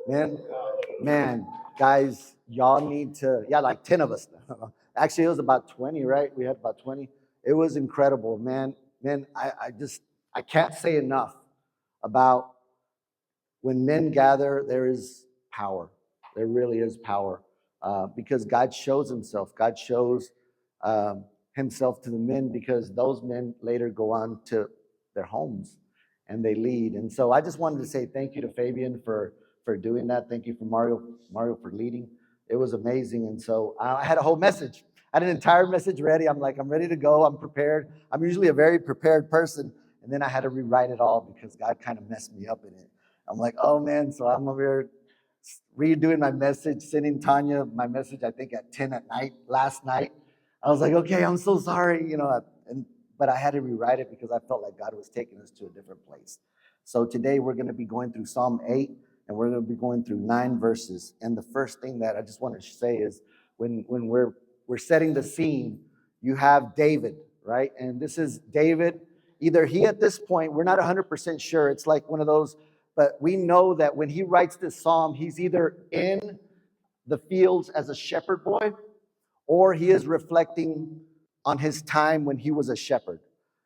Man, man, guys, y'all need to, yeah, like 10 of us. Actually, it was about 20, right? We had about 20. It was incredible, man. Man, I can't say enough about when men gather, there is power. There really is power because God shows himself. God shows himself to the men because those men later go on to their homes and they lead. And so I just wanted to say thank you to Fabian for doing that. Thank you for Mario for leading. It was amazing. And so I had a whole message. I had an entire message ready. I'm like, I'm ready to go. I'm prepared. I'm usually a very prepared person. And then I had to rewrite it all because God kind of messed me up in it. I'm like, oh man, so I'm over here redoing my message, sending Tanya my message, I think at 10 at night, last night. I was like, okay, I'm so sorry, but I had to rewrite it because I felt like God was taking us to a different place. So today we're going to be going through Psalm 8, and we're going to be going through 9 verses. And the first thing that I just want to say is when we're setting the scene, you have David, right? And this is David. Either he at this point, we're not 100% sure. It's like one of those, but we know that when he writes this psalm, he's either in the fields as a shepherd boy, or he is reflecting on his time when he was a shepherd.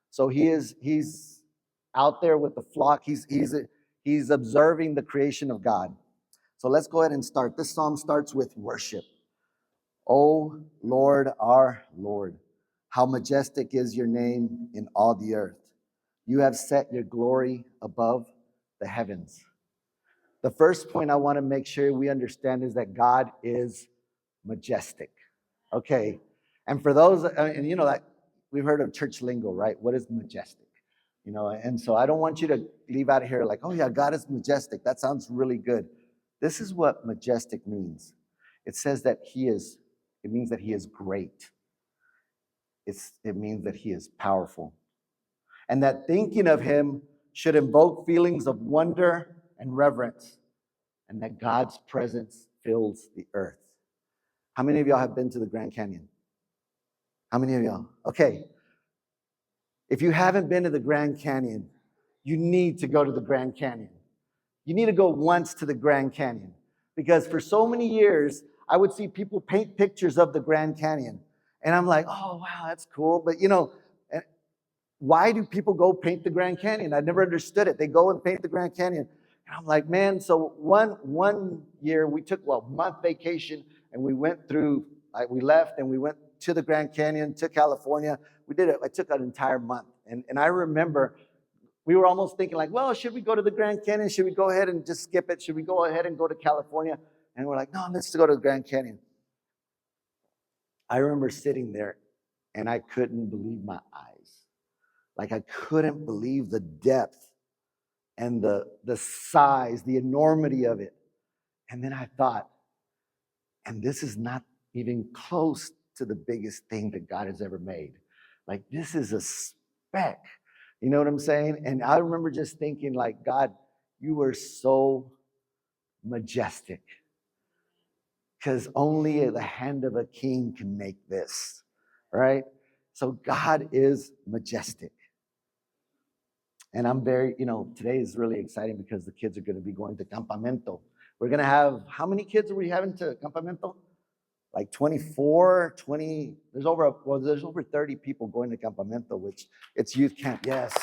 So he's out there with the flock. He's observing the creation of God. So let's go ahead and start. This psalm starts with worship. O Lord, our Lord, how majestic is your name in all the earth. You have set your glory above the heavens. The first point I want to make sure we understand is that God is majestic. Okay. And for those, and like we've heard of church lingo, right? What is majestic? And so I don't want you to leave out of here like, oh yeah, God is majestic. That sounds really good. This is what majestic means. It says that it means that he is great. It means that he is powerful. And that thinking of him should invoke feelings of wonder and reverence, and that God's presence fills the earth. How many of y'all have been to the Grand Canyon? How many of y'all? Okay. If you haven't been to the Grand Canyon, you need to go to the Grand Canyon. You need to go once to the Grand Canyon because for so many years, I would see people paint pictures of the Grand Canyon. And I'm like, oh, wow, that's cool. But, why do people go paint the Grand Canyon? I never understood it. They go and paint the Grand Canyon. And I'm like, man, so one year we took a month vacation and we went through, we left and we went to the Grand Canyon, to California. We did it. I took an entire month. And I remember we were almost thinking like, well, should we go to the Grand Canyon? Should we go ahead and just skip it? Should we go ahead and go to California? And we're like, no, let's go to the Grand Canyon. I remember sitting there and I couldn't believe my eyes. Like I couldn't believe the depth and the size, the enormity of it. And then I thought, and this is not even close to the biggest thing that God has ever made. Like this is a speck. You know what I'm saying? And I remember just thinking like, God, you were so majestic because only the hand of a king can make this, right? So God is majestic. And I'm very, today is really exciting because the kids are going to be going to Campamento. We're going to have, how many kids are we having to Campamento? Like 24, 20, there's over 30 people going to Campamento, which it's youth camp. Yes.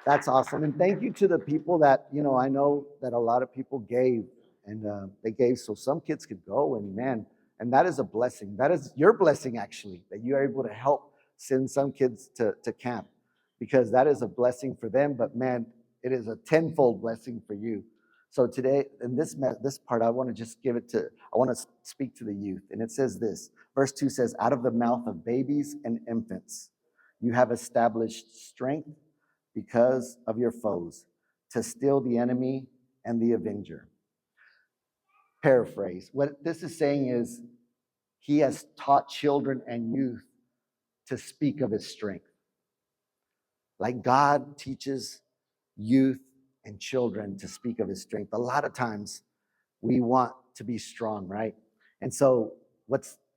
That's awesome. And thank you to the people that, I know that a lot of people gave and they gave so some kids could go and man, and that is a blessing. That is your blessing actually, that you are able to help send some kids to camp because that is a blessing for them. But man, it is a tenfold blessing for you. So today, in this part, I want to just I want to speak to the youth. And it says this, verse 2 says, out of the mouth of babies and infants, you have established strength because of your foes, to still the enemy and the avenger. Paraphrase. What this is saying is, he has taught children and youth to speak of his strength. Like God teaches youth and children to speak of his strength. A lot of times we want to be strong, right? And so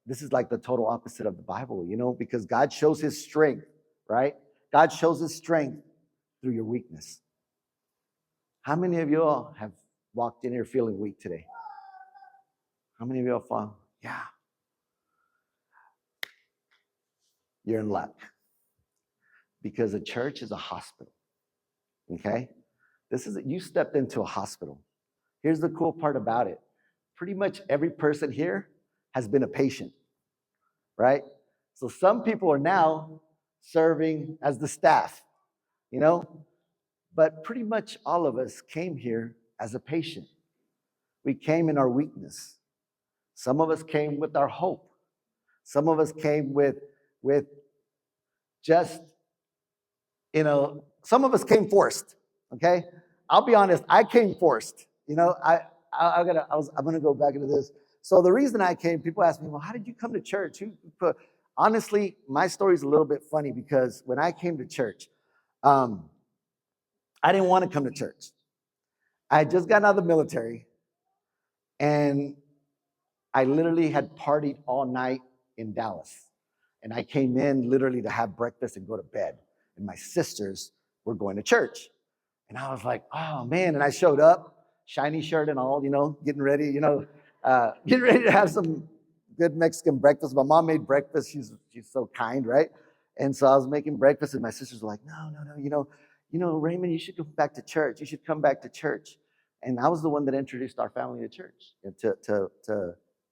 this is like the total opposite of the Bible, because God shows his strength, right? God shows his strength through your weakness. How many of you all have walked in here feeling weak today? How many of you all fall? Yeah. You're in luck. Because a church is a hospital. Okay? You stepped into a hospital. Here's the cool part about it. Pretty much every person here has been a patient, right? So some people are now serving as the staff, you know? But pretty much all of us came here as a patient. We came in our weakness. Some of us came with our hope. Some of us came with just, some of us came forced, okay? I'll be honest, I came forced. I'm gonna go back into this. So the reason I came, people ask me, well, how did you come to church? Honestly, my story's a little bit funny because when I came to church, I didn't want to come to church. I had just gotten out of the military, and I literally had partied all night in Dallas. And I came in literally to have breakfast and go to bed. And my sisters were going to church. And I was like, oh man. And I showed up, shiny shirt and all, getting ready, getting ready to have some good Mexican breakfast. My mom made breakfast. She's so kind, right? And so I was making breakfast, and my sisters were like, no, Raymond, you should go back to church. You should come back to church. And I was the one that introduced our family to church,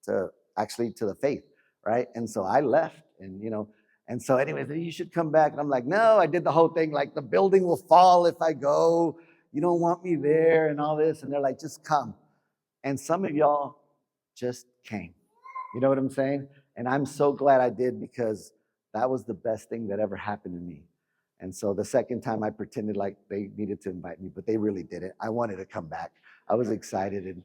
to actually to the faith, right? And so I left, and so anyways, you should come back. And I'm like, no, I did the whole thing, like the building will fall if I go. You don't want me there and all this. And they're like, just come. And some of y'all just came. You know what I'm saying? And I'm so glad I did, because that was the best thing that ever happened to me. And so the second time I pretended like they needed to invite me, but they really didn't. I wanted to come back. I was excited.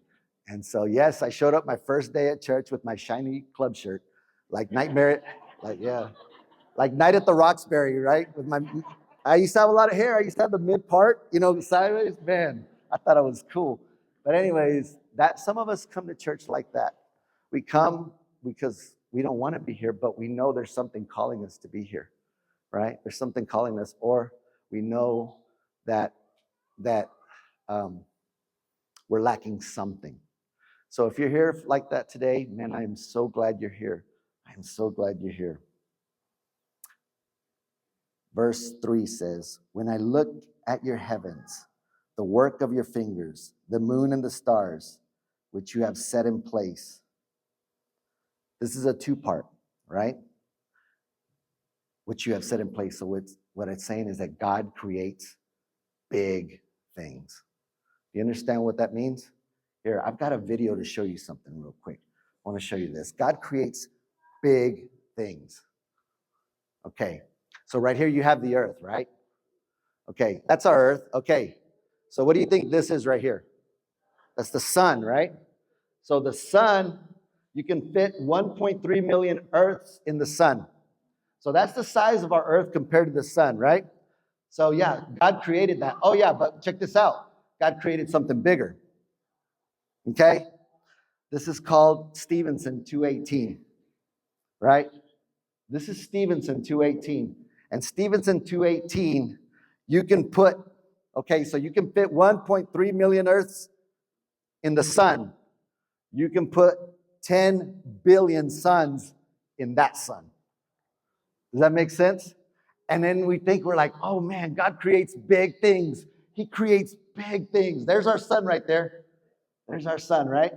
And so, yes, I showed up my first day at church with my shiny club shirt, like Nightmare, like Night at the Roxbury, right? I used to have a lot of hair. I used to have the mid part, sideways. Man, I thought I was cool. But anyways, some of us come to church like that. We come because we don't want to be here, but we know there's something calling us to be here, right? There's something calling us, or we know that we're lacking something. So if you're here like that today, man, I am so glad you're here. I am so glad you're here. Verse 3 says, when I look at your heavens, the work of your fingers, the moon and the stars, which you have set in place. This is a two-part, right? Which you have set in place. So what it's saying is that God creates big things. You understand what that means? Here, I've got a video to show you something real quick. I want to show you this. God creates big things. Okay, so right here you have the earth, right? Okay, that's our earth. Okay, so what do you think this is right here? That's the sun, right? So the sun, you can fit 1.3 million earths in the sun. So that's the size of our earth compared to the sun, right? So yeah, God created that. Oh yeah, but check this out. God created something bigger. Okay? This is called Stevenson 218, right? This is Stevenson 218. And Stevenson 218, you can fit 1.3 million earths in the sun. You can put 10 billion suns in that sun. Does that make sense? And then we're like, oh man, God creates big things. He creates big things. There's our sun right there. There's our sun, right?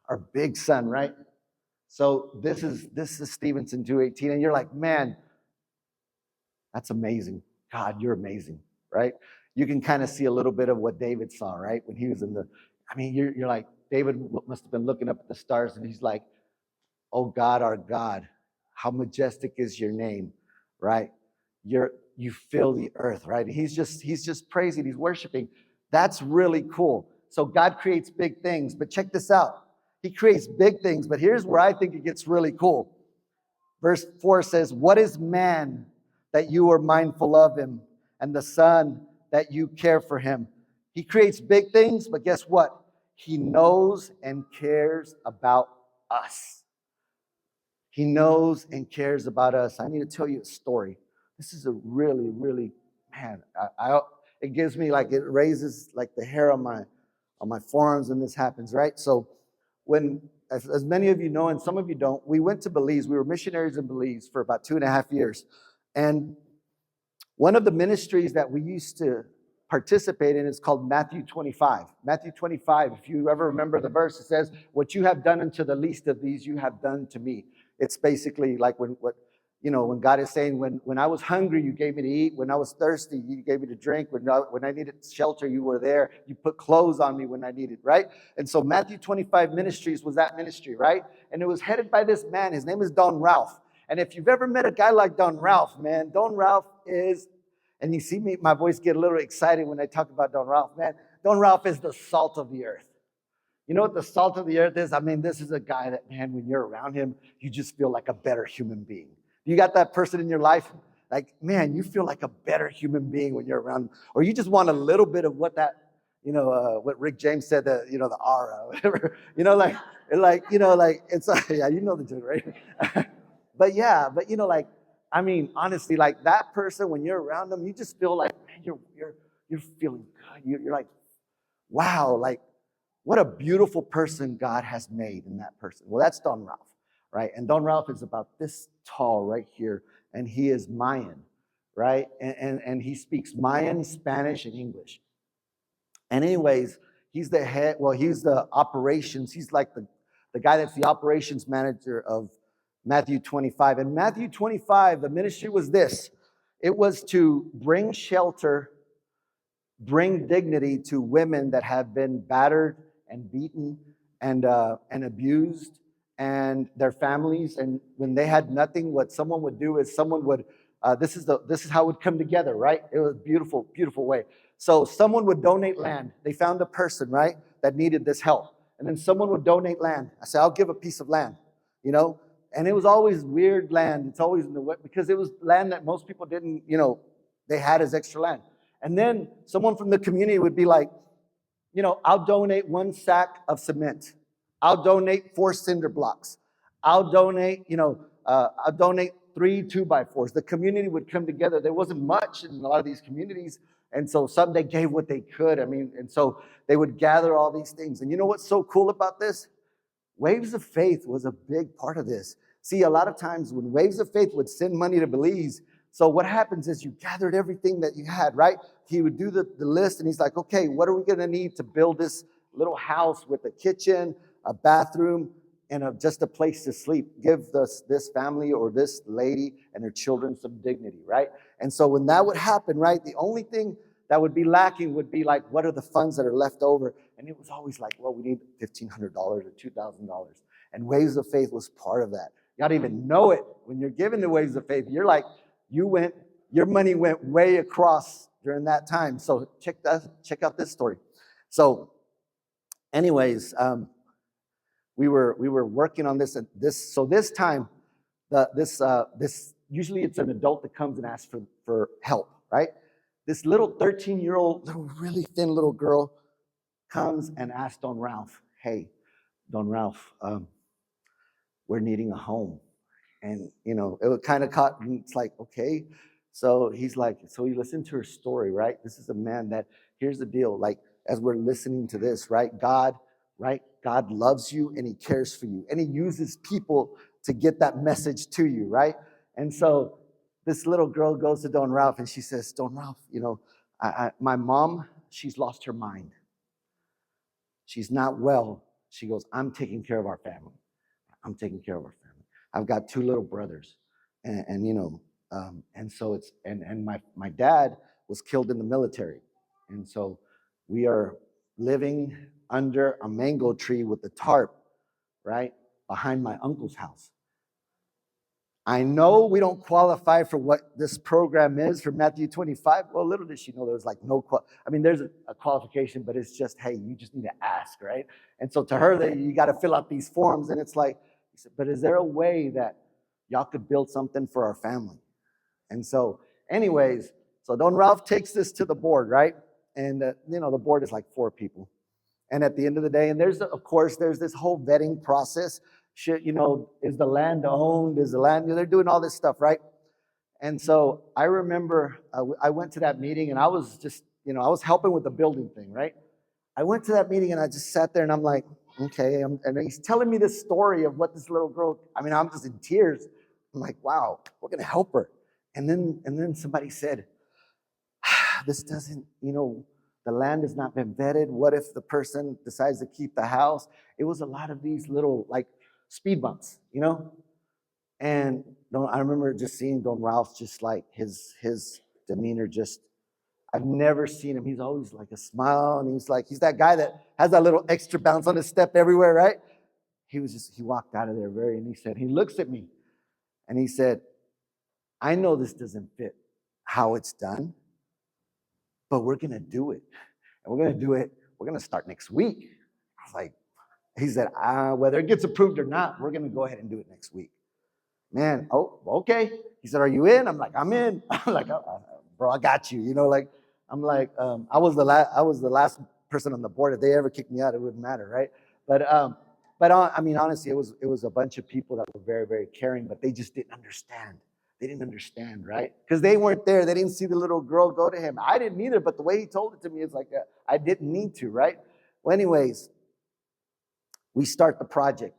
Our big sun, right? So this is Stevenson 218, and you're like, man, that's amazing. God, you're amazing, right? You can kind of see a little bit of what David saw, right? When he was you're like, David must have been looking up at the stars, and he's like, oh God, our God, how majestic is your name, right? You fill the earth, right? He's just praising, he's worshiping. That's really cool. So God creates big things, but check this out. He creates big things, but here's where I think it gets really cool. Verse 4 says, what is man that you are mindful of him, and the son that you care for him? He creates big things, but guess what? He knows and cares about us. He knows and cares about us. I need to tell you a story. This is a really, really, man, it gives me like, it raises like the hair on my forearms when this happens, right? So when, as many of you know, and some of you don't, we went to Belize. We were missionaries in Belize for about 2.5 years. And one of the ministries that we used to participate in is called Matthew 25. Matthew 25, if you ever remember the verse, it says, what you have done unto the least of these, you have done to me. It's basically like when God is saying, when I was hungry, you gave me to eat. When I was thirsty, you gave me to drink. When I needed shelter, you were there. You put clothes on me when I needed, right? And so Matthew 25 Ministries was that ministry, right? And it was headed by this man. His name is Don Ralph. And if you've ever met a guy like Don Ralph, man, Don Ralph is, and you see me, my voice get a little excited when I talk about Don Ralph, man. Don Ralph is the salt of the earth. You know what the salt of the earth is? I mean, this is a guy that, man, when you're around him, you just feel like a better human being. You got that person in your life, like, man, you feel like a better human being when you're around him. Or you just want a little bit of what that, what Rick James said, the aura, whatever. It's yeah, you know the joke, right? But yeah, I mean, honestly, like that person, when you're around them, you just feel like, man, you're feeling good. You're like, wow, like what a beautiful person God has made in that person. Well, that's Don Ralph, right? And Don Ralph is about this tall right here, and he is Mayan, right? And he speaks Mayan, Spanish, and English. And anyways, he's the head, well, he's the operations, he's like the guy that's the operations manager of Matthew 25. And Matthew 25, the ministry was this. It was to bring shelter, bring dignity to women that have been battered and beaten and abused, and their families. And when they had nothing, what someone would do is someone would, this is how it would come together, right? It was a beautiful, beautiful way. So someone would donate land. They found a person, right, that needed this help. And then someone would donate land. I said, I'll give a piece of land, And it was always weird land. It's always in the way, because it was land that most people didn't, they had as extra land. And then someone from the community would be like, I'll donate 1 sack of cement. I'll donate 4 cinder blocks. I'll donate 3 2x4s. The community would come together. There wasn't much in a lot of these communities. And so some they gave what they could. I mean, and so they would gather all these things. And you know what's so cool about this? Waves of Faith was a big part of this. See, a lot of times when Waves of Faith would send money to Belize, so what happens is you gathered everything that you had, right? He would do the list, and he's like, okay, what are we going to need to build this little house with a kitchen, a bathroom, and just a place to sleep? Give this family or this lady and her children some dignity, right? And so when that would happen, right, the only thing that would be lacking would be like, what are the funds that are left over? And it was always like, well, we need $1,500 or $2,000. And Waves of Faith was part of that. You gotta even know it. When you're giving the Waves of Faith, you're like, your money went way across during that time. So check out this story. So anyways, we were working on this, and this time, this usually it's an adult that comes and asks for help, right? This little 13-year-old, really thin little girl comes and asks Don Ralph, hey, Don Ralph, we're needing a home. And, it was kind of caught, and it's like, okay. So he's like, so he listened to her story, right? This is a man that, here's the deal, like, as we're listening to this, right? God loves you and he cares for you. And he uses people to get that message to you, right? And so this little girl goes to Don Ralph and she says, Don Ralph, my mom, she's lost her mind. She's not well. She goes, I'm taking care of our family. I'm taking care of our family. I've got 2 little brothers. And so it's, and my dad was killed in the military. And so we are living under a mango tree with a tarp, right, behind my uncle's house. I know we don't qualify for what this program is for Matthew 25. Well, little did she know there was like there's a qualification, but it's just, hey, you just need to ask, right? And so to her, you got to fill out these forms, and it's like, but is there a way that y'all could build something for our family? And so anyways, so Don Ralph takes this to the board, right? And the board is like 4 people. And at the end of the day, and there's this whole vetting process. Is the land owned? Is the land, they're doing all this stuff, right? And so I remember I went to that meeting, and I was just I was helping with the building thing, right? I went to that meeting and I just sat there and I'm like, okay. And he's telling me this story of what this little girl, I'm just in tears. I'm like, wow, we're going to help her. And then somebody said, this doesn't, the land has not been vetted. What if the person decides to keep the house? It was a lot of these little like speed bumps, And I remember just seeing Don Ralph, just like his demeanor, just I've never seen him. He's always like a smile, and he's that guy that has that little extra bounce on his step everywhere, right? He walked out of there and he looks at me and he said, I know this doesn't fit how it's done, but we're gonna do it. And we're gonna start next week. I was like, he said, whether it gets approved or not, we're gonna go ahead and do it next week. Man, oh, okay. He said, are you in? I'm like, I'm in. I'm like, bro, I got you. I was the last person on the board. If they ever kicked me out, it wouldn't matter, right? But honestly, it was a bunch of people that were very, very caring, but they just didn't understand. They didn't understand, right? Because they weren't there. They didn't see the little girl go to him. I didn't either, but the way he told it to me is like, I didn't need to, right? Well, anyways, we start the project.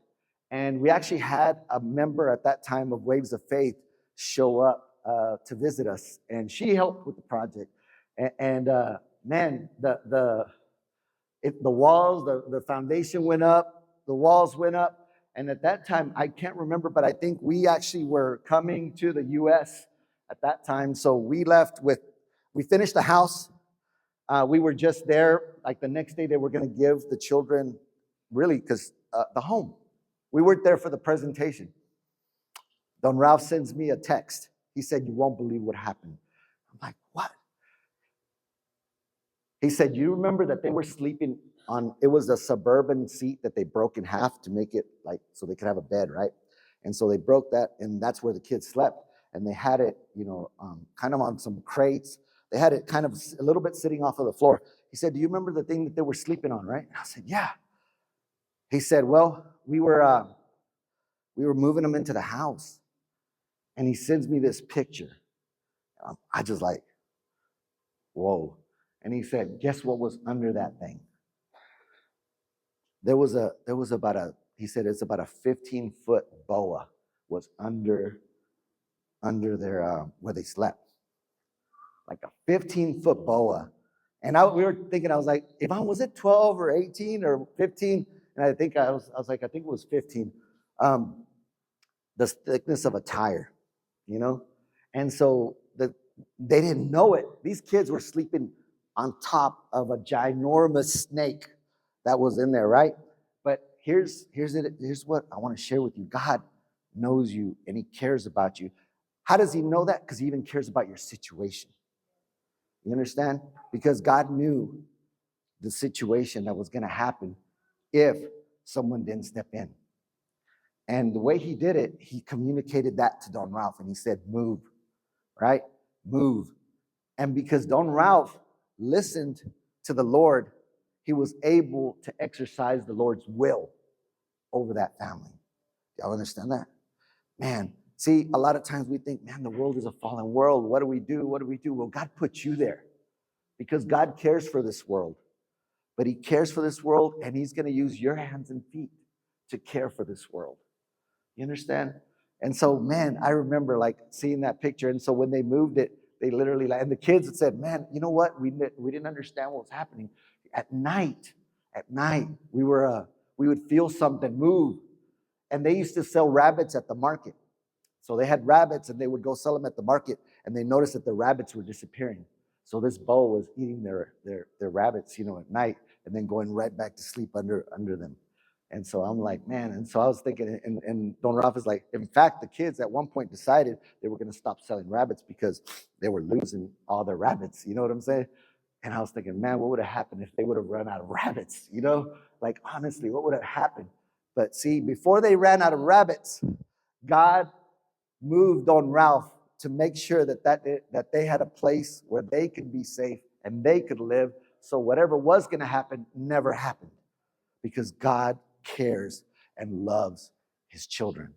And we actually had a member at that time of Waves of Faith show up to visit us. And she helped with the project. Man, the walls, the foundation went up, the walls went up. And at that time, I can't remember, but I think we actually were coming to the U.S. at that time. So we finished the house. We were just there. Like the next day, they were going to give the children, really, because the home. We weren't there for the presentation. Don Ralph sends me a text. He said, you won't believe what happened. I'm like, what? He said, you remember that they were sleeping it was a suburban seat that they broke in half to make it like, so they could have a bed, right? And so they broke that, and that's where the kids slept. And they had it, kind of on some crates. They had it kind of a little bit sitting off of the floor. He said, do you remember the thing that they were sleeping on, right? And I said, yeah. He said, well, we were moving them into the house, and he sends me this picture. I just like, whoa. And he said, guess what was under that thing? He said it's about a 15-foot boa was under their, where they slept. Like a 15-foot boa. And we were thinking, I was like, was it 12 or 18 or 15? And I think I was like, I think it was 15. The thickness of a tire, And so they didn't know it. These kids were sleeping on top of a ginormous snake that was in there, right? But here's what I want to share with you. God knows you and he cares about you. How does he know that? Because he even cares about your situation. You understand? Because God knew the situation that was going to happen if someone didn't step in. And the way he did it, he communicated that to Don Ralph and he said, move, right? Move. And because Don Ralph listened to the Lord, he was able to exercise the Lord's will over that family. Y'all understand that? Man, see, a lot of times we think, man, the world is a fallen world. What do we do? What do we do? Well, God put you there because God cares for this world. But he cares for this world, and he's going to use your hands and feet to care for this world. You understand? And so, man, I remember like seeing that picture. And so when they moved it, they literally, and the kids had said, man, you know what? We didn't understand what was happening. At night, we would feel something move. And they used to sell rabbits at the market. So they had rabbits and they would go sell them at the market, and they noticed that the rabbits were disappearing. So this boa was eating their rabbits, at night, and then going right back to sleep under them. And so I'm like, man. And so I was thinking, and Don Ralph is like, in fact, the kids at one point decided they were going to stop selling rabbits because they were losing all their rabbits. You know what I'm saying? And I was thinking, man, what would have happened if they would have run out of rabbits? Like honestly, what would have happened? But see, before they ran out of rabbits, God moved Don Ralph to make sure that they had a place where they could be safe and they could live. So whatever was going to happen never happened, because God cares and loves his children.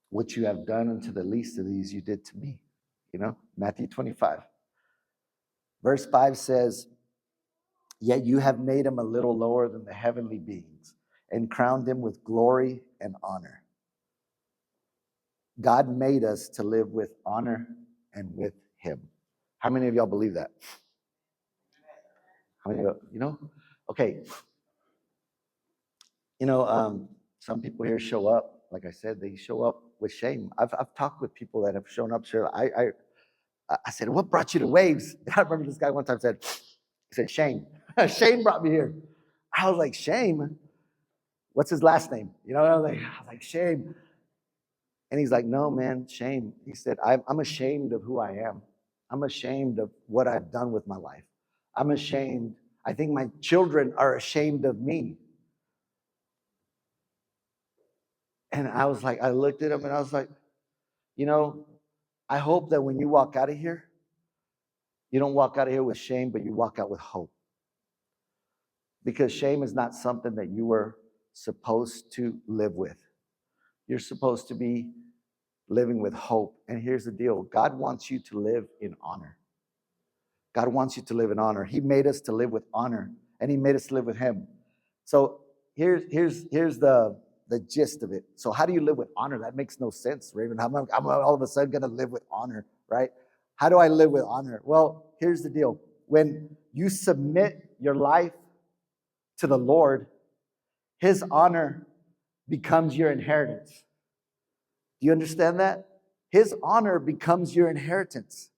What you have done unto the least of these, you did to me. Matthew 25. Verse 5 says, yet you have made him a little lower than the heavenly beings and crowned him with glory and honor. God made us to live with honor and with him. How many of y'all believe that? How many of you? Okay. Some people here show up, like I said, they show up with shame. I've talked with people that have shown up. I said, what brought you to Waves? I remember this guy one time said, shame. Shame brought me here. I was like, shame? What's his last name? I was like, shame. And he's like, no, man, shame. He said, I'm ashamed of who I am. I'm ashamed of what I've done with my life. I'm ashamed. I think my children are ashamed of me. And I was like, I looked at him and I was like, I hope that when you walk out of here, you don't walk out of here with shame, but you walk out with hope. Because shame is not something that you were supposed to live with. You're supposed to be living with hope. And here's the deal. God wants you to live in honor. God wants you to live in honor. He made us to live with honor, and he made us to live with him. So here's the gist of it. So how do you live with honor? That makes no sense, Raven. I'm all of a sudden going to live with honor, right? How do I live with honor? Well, here's the deal. When you submit your life to the Lord, his honor becomes your inheritance. Do you understand that? His honor becomes your inheritance.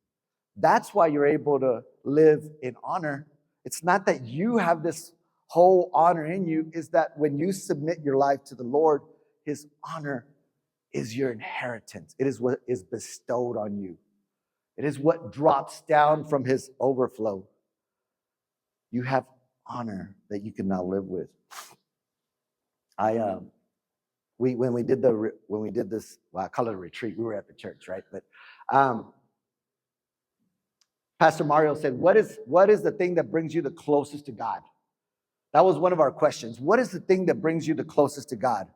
That's why you're able to live in honor. It's not that you have this whole honor in you, is that when you submit your life to the Lord, his honor is your inheritance. It is what is bestowed on you. It is what drops down from his overflow. You have honor that you can now live with. When we did this, well, I call it a retreat. We were at the church, right? But Pastor Mario said, what is the thing that brings you the closest to God? That was one of our questions. What is the thing that brings you the closest to God?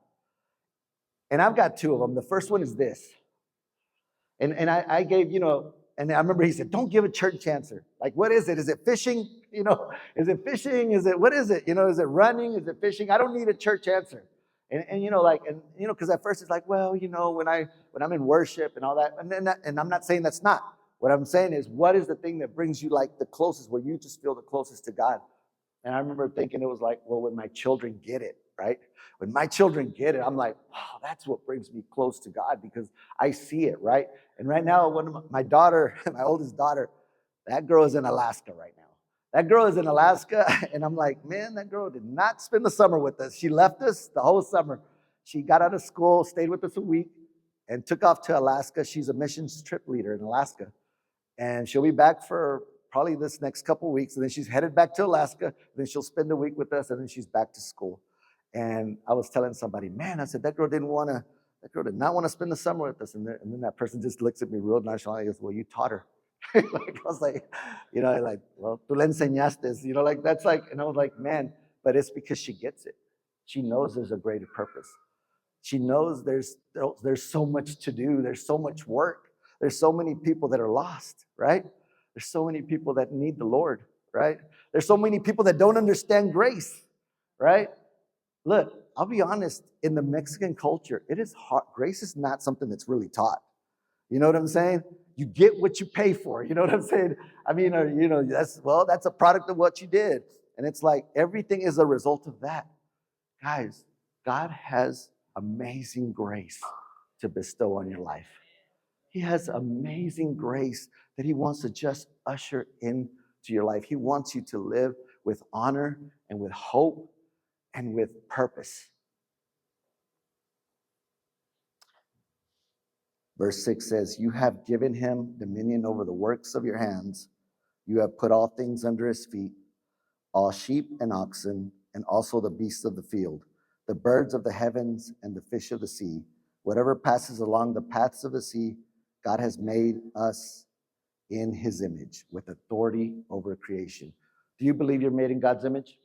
And I've got two of them. The first one is this. And I gave, and I remember he said, don't give a church answer. Like, what is it? Is it fishing? Is it fishing? What is it? Is it running? Is it fishing? I don't need a church answer. And because at first it's like, well, when I'm in worship and all that, and I'm not saying that's not. What I'm saying is, what is the thing that brings you like the closest, where you just feel the closest to God? And I remember thinking it was like, well, when my children get it, right? When my children get it, I'm like, wow, that's what brings me close to God, because I see it, right? And right now, my daughter, my oldest daughter, that girl is in Alaska right now. That girl is in Alaska, and I'm like, man, that girl did not spend the summer with us. She left us the whole summer. She got out of school, stayed with us a week, and took off to Alaska. She's a missions trip leader in Alaska. And she'll be back for probably this next couple of weeks, and then she's headed back to Alaska. Then she'll spend a week with us, and then she's back to school. And I was telling somebody, man, I said, that girl did not want to spend the summer with us. And then that person just looks at me real nonchalantly and goes, well, you taught her. I was like, well, tú le enseñaste, that's like, and I was like, man, but it's because she gets it. She knows there's a greater purpose. She knows there's so much to do. There's so much work. There's so many people that are lost, right? There's so many people that need the Lord, right? There's so many people that don't understand grace, right? Look, I'll be honest, in the Mexican culture, it is hard. Grace is not something that's really taught. You know what I'm saying? You get what you pay for. You know what I'm saying? I mean, that's a product of what you did. And it's like everything is a result of that. Guys, God has amazing grace to bestow on your life. He has amazing grace that he wants to just usher into your life. He wants you to live with honor and with hope and with purpose. Verse 6 says, you have given him dominion over the works of your hands. You have put all things under his feet, all sheep and oxen, and also the beasts of the field, the birds of the heavens and the fish of the sea. Whatever passes along the paths of the sea, God has made us in his image with authority over creation. Do you believe you're made in God's image?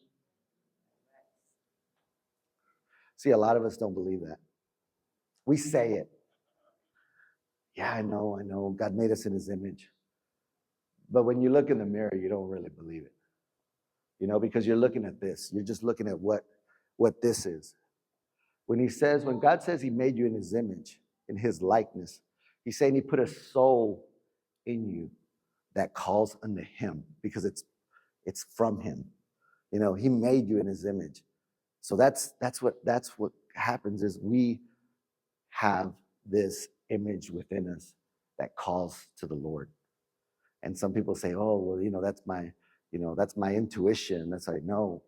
See, a lot of us don't believe that. We say it. Yeah, I know. God made us in his image. But when you look in the mirror, you don't really believe it. Because you're looking at this. You're just looking at what this is. When God says he made you in his image, in his likeness, he's saying he put a soul in you that calls unto him because it's from him. He made you in his image. So that's what happens is we have this image within us that calls to the Lord. And some people say, oh, well, that's my intuition. That's like, no,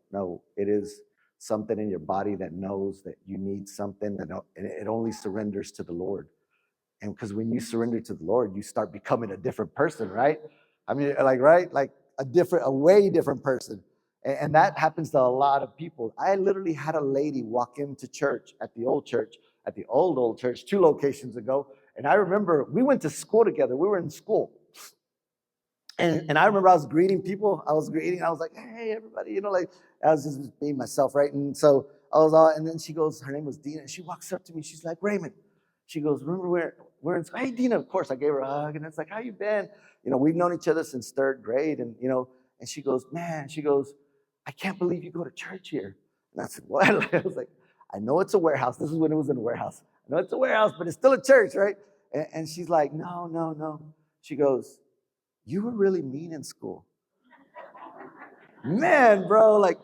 it is something in your body that knows that you need something, and it only surrenders to the Lord. And because when you surrender to the Lord, you start becoming a different person, right? I mean, right? Like a way different person. And that happens to a lot of people. I literally had a lady walk into church at the old old church, 2 locations ago. And I remember we went to school together. We were in school. And I remember I was greeting people. I was like, hey, everybody, like I was just being myself, right? And so I was and then she goes, her name was Dina, and she walks up to me. She's like, Raymond. She goes, remember we're in school? Hey, Dina, of course. I gave her a hug, and it's like, how you been? We've known each other since 3rd grade, and and she goes, man, I can't believe you go to church here. And I said, what? I was like, I know it's a warehouse. This is when it was in a warehouse. I know it's a warehouse, but it's still a church, right? And she's like, no. She goes, you were really mean in school. Man, bro, like,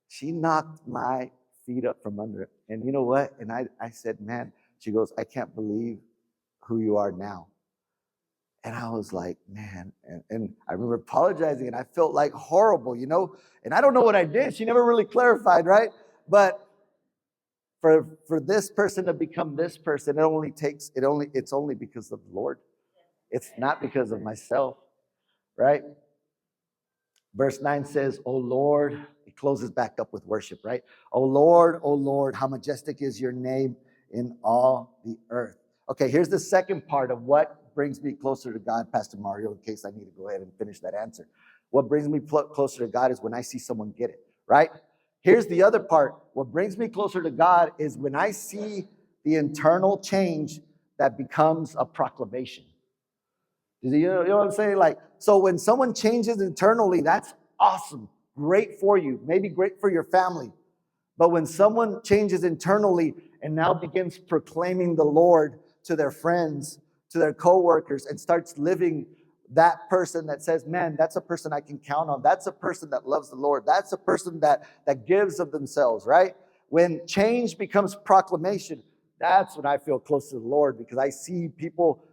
she knocked my feet up from under it. And you know what? And I said, man, she goes, I can't believe who you are now. And I was like, man, and I remember apologizing, and I felt like horrible, and I don't know what I did. She never really clarified, right? But for this person to become this person, it's only because of the Lord. It's not because of myself, right? Verse 9 says, oh Lord, it closes back up with worship, right? Oh Lord, how majestic is your name in all the earth. Okay, here's the second part of what brings me closer to God, Pastor Mario, in case I need to go ahead and finish that answer. What brings me closer to God is when I see someone get it, right? Here's the other part. What brings me closer to God is when I see the internal change that becomes a proclamation. You know what I'm saying? Like, so when someone changes internally, that's awesome. Great for you. Maybe great for your family. But when someone changes internally and now begins proclaiming the Lord to their friends, to their coworkers, and starts living that person that says, man, that's a person I can count on. That's a person that loves the Lord. That's a person that gives of themselves, right? When change becomes proclamation, that's when I feel close to the Lord, because I see people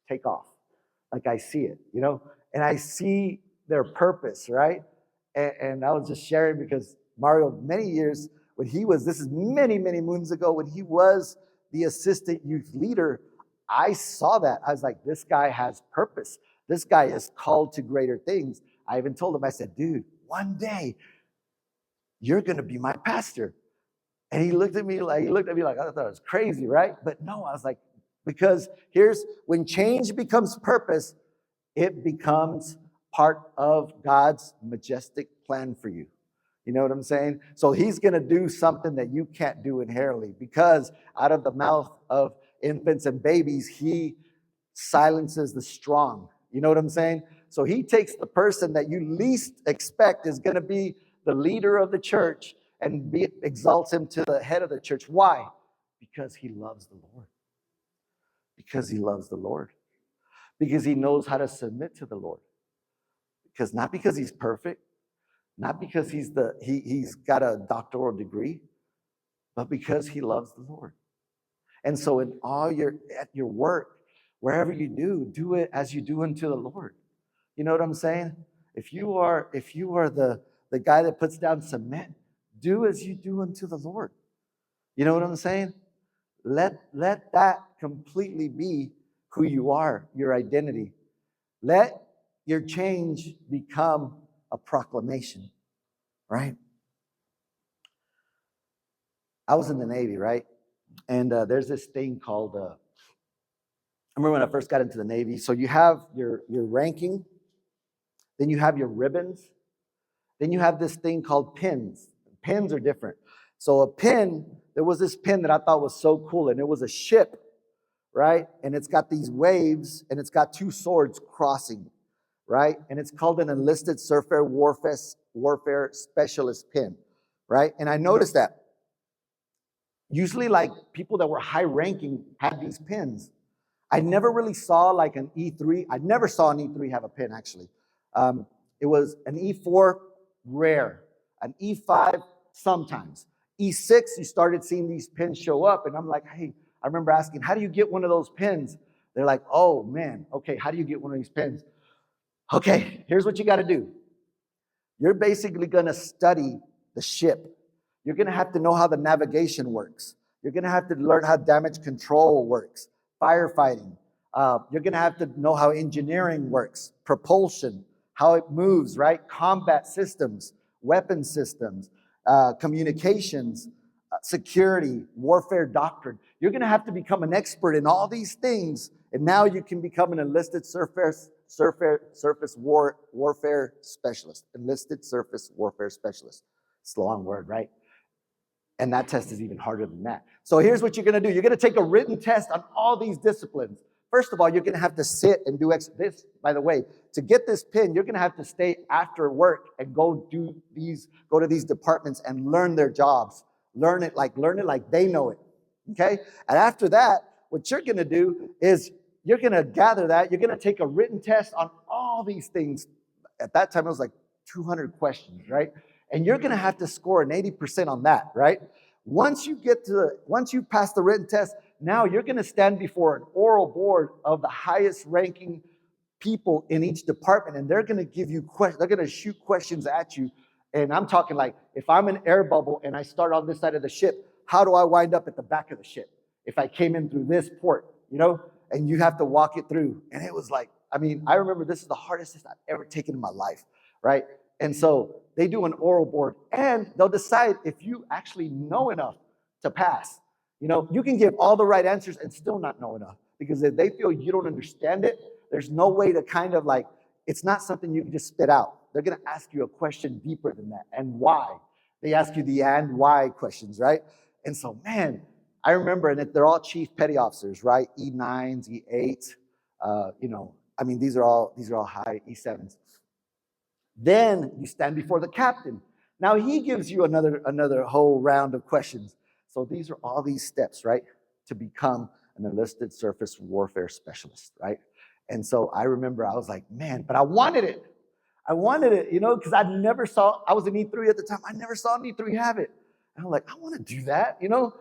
take off. Like I see it, and I see their purpose, right? And I was just sharing because Mario, many years when this is many, many moons ago, when he was the assistant youth leader, I saw that. I was like, this guy has purpose. This guy is called to greater things. I even told him, I said, dude, one day you're going to be my pastor. And he looked at me like, I thought it was crazy, right? But no, I was like, because when change becomes purpose, it becomes part of God's majestic plan for you. You know what I'm saying? So he's going to do something that you can't do inherently, because out of the mouth of infants and babies, he silences the strong. You know what I'm saying? So he takes the person that you least expect is going to be the leader of the church and exalts him to the head of the church. Why? Because he loves the Lord. Because he loves the Lord. Because he knows how to submit to the Lord. Not because he's perfect, not because he's got a doctoral degree, but because he loves the Lord. And so at your work, wherever you do it as you do unto the Lord. You know what I'm saying? If you are the guy that puts down cement, do as you do unto the Lord. You know what I'm saying? Let that completely be who you are, your identity. Let your change become a proclamation, right? I was in the Navy, right? And there's this thing called, I remember when I first got into the Navy, so you have your ranking, then you have your ribbons, then you have this thing called pins. Pins are different. So a pin, there was this pin that I thought was so cool, and it was a ship right? And it's got these waves, and it's got two swords crossing, right? And it's called an enlisted surfer warfare specialist pin, right? And I noticed that usually, like, people that were high ranking had these pins. I never really saw like an E3. I never saw an E3 have a pin, actually. It was an E4, rare. An E5, sometimes. E6, you started seeing these pins show up, and I'm like, hey, I remember asking, how do you get one of those pins? They're like, oh man, okay, how do you get one of these pins? Okay, here's what you got to do. You're basically going to study the ship. You're going to have to know how the navigation works. You're going to have to learn how damage control works, firefighting. You're going to have to know how engineering works, propulsion, how it moves, right? Combat systems, weapon systems, communications, security, warfare doctrine. You're going to have to become an expert in all these things, and now you can become an enlisted surface warfare specialist. Enlisted surface warfare specialist. It's a long word, right? And that test is even harder than that. So here's what you're going to do. You're going to take a written test on all these disciplines. First of all, you're going to have to sit and do this. By the way, to get this pin, you're going to have to stay after work and go to these departments and learn their jobs. Learn it like they know it. Okay? And after that, what you're going to do is you're going to gather that. You're going to take a written test on all these things. At that time, it was like 200 questions, right? And you're going to have to score an 80% on that, right? Once you pass the written test, now you're going to stand before an oral board of the highest ranking people in each department, and they're going to give you questions. They're going to shoot questions at you. And I'm talking like, if I'm an air bubble and I start on this side of the ship, how do I wind up at the back of the ship? If I came in through this port, and you have to walk it through. And it was like, I remember this is the hardest test I've ever taken in my life, right? And so they do an oral board, and they'll decide if you actually know enough to pass. You can give all the right answers and still not know enough, because if they feel you don't understand it, there's no way to kind of like, it's not something you can just spit out. They're going to ask you a question deeper than that. And why? They ask you the and why questions, right? And so, man, I remember, and they're all chief petty officers, right? E9s, E8, these are all high E7s. Then you stand before the captain. Now he gives you another whole round of questions. So these are all these steps, right, to become an enlisted surface warfare specialist, right? And so I remember I was like, man, but I wanted it. Because I was in E3 at the time. I never saw an E3 have it. And I'm like, I want to do that, And I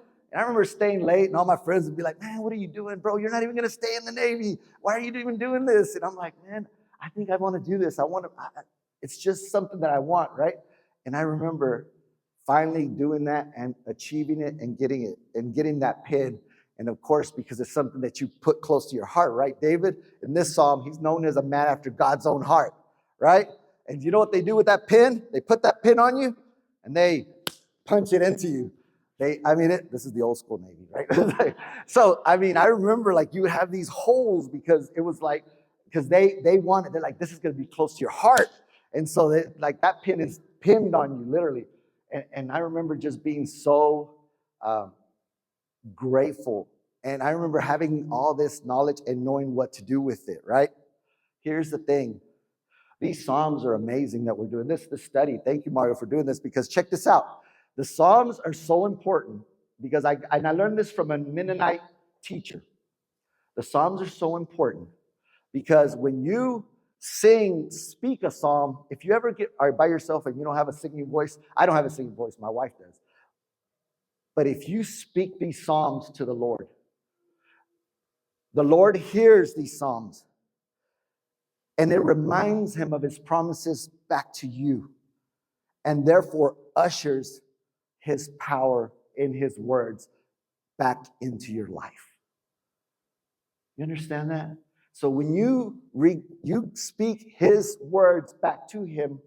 remember staying late, and all my friends would be like, man, what are you doing, bro? You're not even going to stay in the Navy. Why are you even doing this? And I'm like, man, I think I want to do this. It's just something that I want, right? And I remember finally doing that and achieving it and getting that pin. And of course, because it's something that you put close to your heart, right? David, in this psalm, he's known as a man after God's own heart, right? And you know what they do with that pin? They put that pin on you and they punch it into you. This is the old school Navy, right? So, I remember like you would have these holes because it was like, because they're like, this is going to be close to your heart. And so that pin is pinned on you, literally. And I remember just being so grateful. And I remember having all this knowledge and knowing what to do with it, right? Here's the thing. These Psalms are amazing that we're doing this study. Thank you, Mario, for doing this, because check this out. The Psalms are so important because I learned this from a Mennonite teacher. The Psalms are so important because when you speak a psalm, if you ever are by yourself and you don't have a singing voice, I don't have a singing voice, my wife does. But if you speak these psalms to the Lord hears these psalms, and it reminds him of his promises back to you, and therefore ushers his power in his words back into your life. You understand that? So when you speak his words back to him,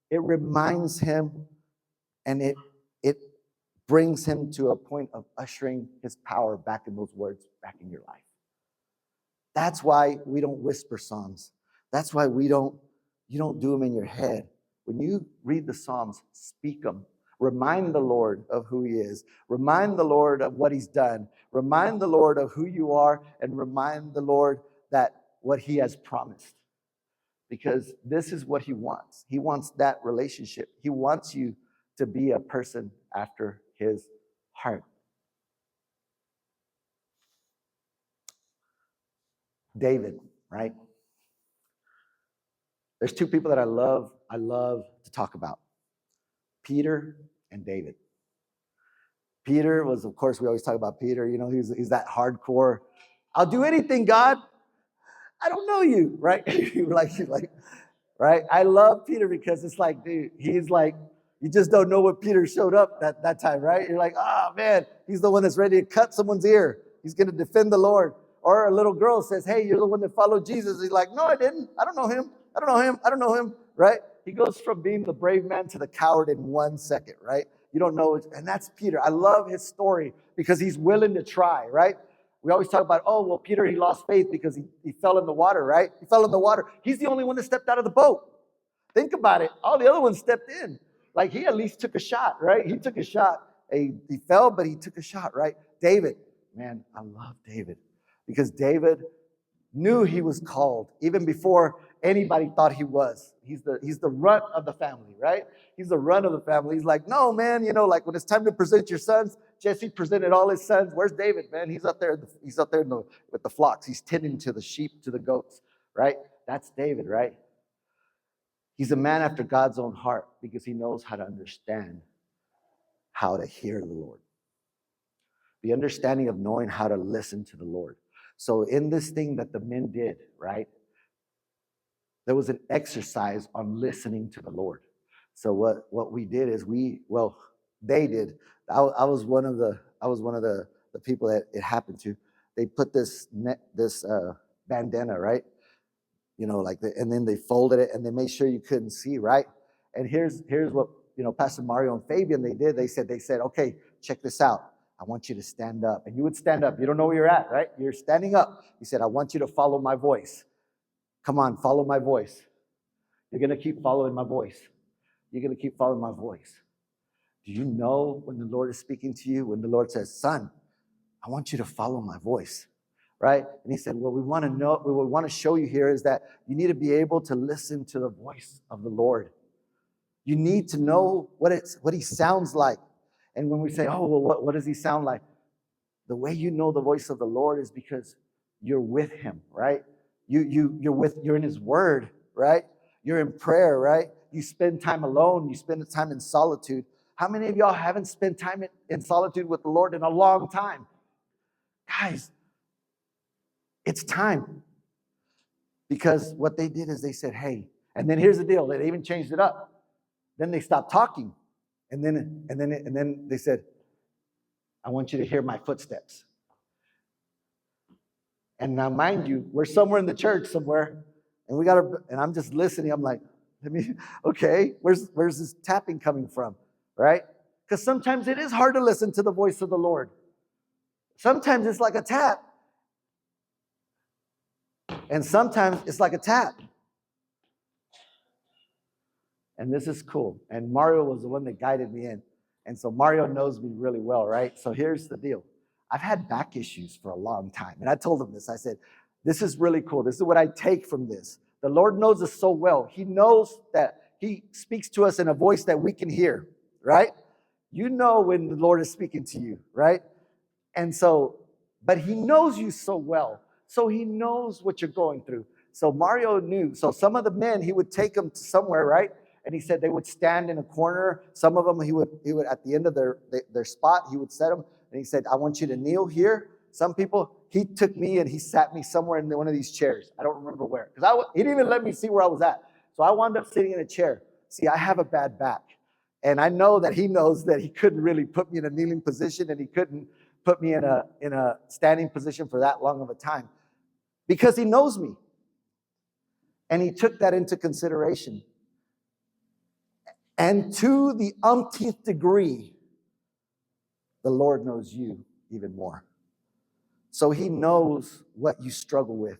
it reminds him, and it brings him to a point of ushering his power back in those words back in your life. That's why we don't whisper psalms. That's why you don't do them in your head. When you read the Psalms, speak them. Remind the Lord of who he is. Remind the Lord of what he's done. Remind the Lord of who you are, and remind the Lord that what he has promised. Because this is what he wants. He wants that relationship. He wants you to be a person after his heart. David, right? There's two people that I love to talk about. Peter and David. Peter was, of course, we always talk about Peter. You know, he's that hardcore, I'll do anything, God. I don't know you, right? like, right? I love Peter because it's like, dude, he's like, you just don't know what Peter showed up that time, right? You're like, oh man, he's the one that's ready to cut someone's ear. He's going to defend the Lord. Or a little girl says, hey, you're the one that followed Jesus. He's like, no, I didn't. I don't know him. I don't know him. I don't know him, right? He goes from being the brave man to the coward in 1 second, right? You don't know it. And that's Peter. I love his story because he's willing to try, right? We always talk about, oh, well, Peter, he lost faith because he fell in the water, right? He fell in the water. He's the only one that stepped out of the boat. Think about it. All the other ones stepped in. Like, he at least took a shot, right? He took a shot. He fell, but he took a shot, right? David, man, I love David because David knew he was called even before anybody thought he was. He's the runt of the family, right? He's the runt of the family. He's like, no, man, you know, like when it's time to present your sons, Jesse presented all his sons. Where's David, man? He's up there. With the flocks. He's tending to the sheep, to the goats, right? That's David, right? He's a man after God's own heart because he knows how to understand how to hear the Lord. The understanding of knowing how to listen to the Lord. So in this thing that the men did, right, there was an exercise on listening to the Lord. So what we did is they did. I was one of the people that it happened to. They put this bandana, right? You know, and then they folded it and they made sure you couldn't see, right? And here's what, you know, Pastor Mario and Fabian, they did. They said, okay, check this out. I want you to stand up. And you would stand up. You don't know where you're at, right? You're standing up. He said, I want you to follow my voice. Come on, follow my voice. You're going to keep following my voice. You're going to keep following my voice. Do you know when the Lord is speaking to you? When the Lord says, son, I want you to follow my voice. Right? And he said, what we want to show you here is that you need to be able to listen to the voice of the Lord. You need to know what he sounds like. And when we say, oh, well, what does he sound like? The way you know the voice of the Lord is because you're with him, right? You're in his word, right? You're in prayer, right? You spend time alone. You spend time in solitude. How many of y'all haven't spent time in solitude with the Lord in a long time? Guys, it's time. Because what they did is they said, hey, and then here's the deal. They even changed it up. Then they stopped talking. And then they said, I want you to hear my footsteps. And now, mind you, we're somewhere in the church somewhere, and I'm just listening. I'm like, okay, where's this tapping coming from, right? Because sometimes it is hard to listen to the voice of the Lord. Sometimes it's like a tap. And sometimes it's like a tap. And this is cool. And Mario was the one that guided me in. And so Mario knows me really well, right? So here's the deal. I've had back issues for a long time. And I told him this. I said, this is really cool. This is what I take from this. The Lord knows us so well. He knows that he speaks to us in a voice that we can hear, right? You know when the Lord is speaking to you, right? And so, but he knows you so well. So he knows what you're going through. So Mario knew. So some of the men, he would take them to somewhere, right? And he said they would stand in a corner. Some of them, he would at the end of their spot, he would set them. And he said, I want you to kneel here. Some people, he took me and he sat me somewhere in one of these chairs. I don't remember where. Because he didn't even let me see where I was at. So I wound up sitting in a chair. See, I have a bad back. And I know that he knows that he couldn't really put me in a kneeling position and he couldn't put me in a standing position for that long of a time. Because he knows me. And he took that into consideration. And to the umpteenth degree, the Lord knows you even more. So he knows what you struggle with.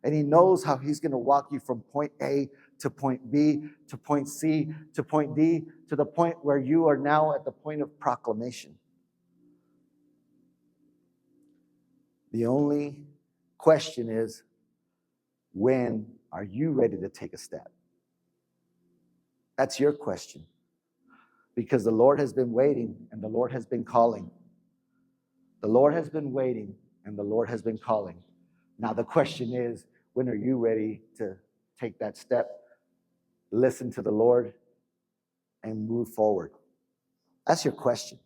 And he knows how he's going to walk you from point A to point B to point C to point D to the point where you are now at the point of proclamation. The only question is, when are you ready to take a step? That's your question. Because the Lord has been waiting and the Lord has been calling. The Lord has been waiting and the Lord has been calling. Now the question is, when are you ready to take that step, listen to the Lord, and move forward? That's your question.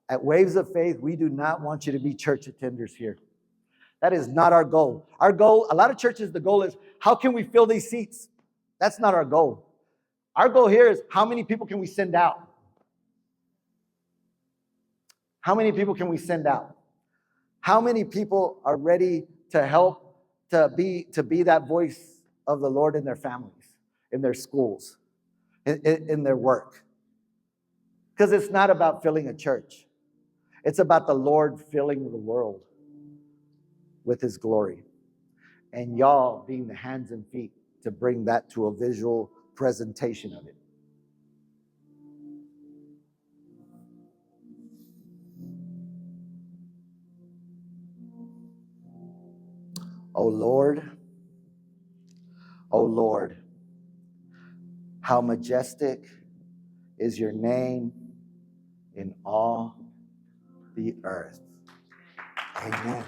At Waves of Faith, we do not want you to be church attenders here. That is not our goal. Our goal, a lot of churches, the goal is, how can we fill these seats? That's not our goal. Our goal here is, how many people can we send out? How many people can we send out? How many people are ready to help to be that voice of the Lord in their families, in their schools, in their work? Because it's not about filling a church. It's about the Lord filling the world with his glory. And y'all being the hands and feet to bring that to a visual presentation of it. Oh Lord, how majestic is your name in all the earth. Amen.